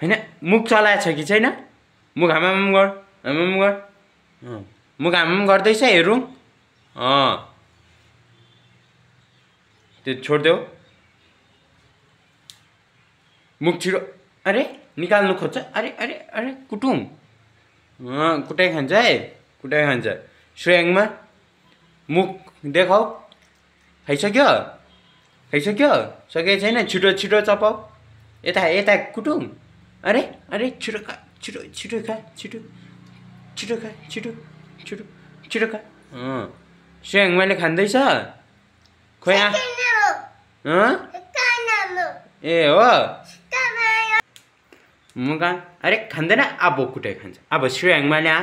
हैन मुख चलाएको छ कि छैन मुख आमाम गर मुख आमाम गर्दैछ हेरौँ त्यो छोडिदेऊ मुख छिटो अरे निकाल्नु खोज्छ अरे अरे अरे कुटौँ कुटाइ खान्छ है कुटाइ खान्छ श्रेयङमा मुख देखाऊ खाइसक्यो खाइसक्यो सकेको छैन छिटो छिटो चपाऊ यता यता कुटौँ अरे अरे छिटो खा छिटो छिटो खा छिटो छिटो खा छिटो छिटो छिटो खा श्रेयङ मैले खाँदैछ खोइ ए हो म कहाँ अरे खाँदैन अब कुटाइ खान्छ अब श्रेयङमा ल्या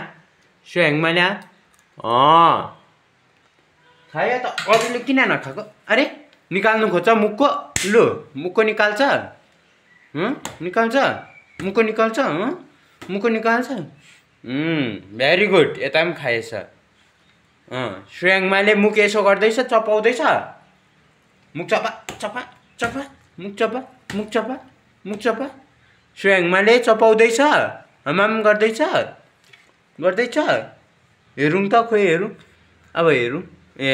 खायो त अरूले किन नखाएको अरे निकाल्नु खोज्छ मुखको लु मुखको निकाल्छ निकाल्छ मुखको निकाल्छ मुखको निकाल्छ भेरी गुड यता पनि खाएछ श्रेयङमाले मुख यसो गर्दैछ चपाउँदैछ मुख चपा चपा चपा मुख चपा मुख चपा मुख चपा श्रेयङमाले चपाउँदैछ हमाम गर्दैछ गर्दैछ हेरौँ त खोइ हेरौँ अब हेरौँ ए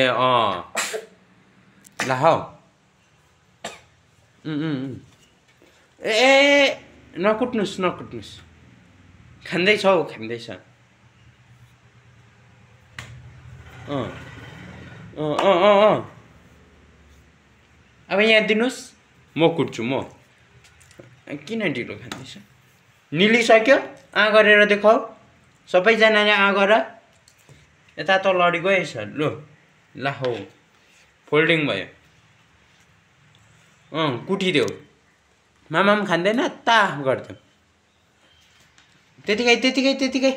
ल हौ ए नकुट्नुस् नकुट्नुस् खाँदैछ हौ खाँदैछ अब यहाँ दिनुहोस् म कुट्छु म किन ढिलो खाँदैछ निलिसक्यो गरेर देखाऊ सबैजनाले गर यता त लडी गएछ लु ल हौ फोल्डिङ भयो कुटिदेऊ मामा पनि खाँदैन ता गरिदेऊ त्यतिकै त्यतिकै त्यतिकै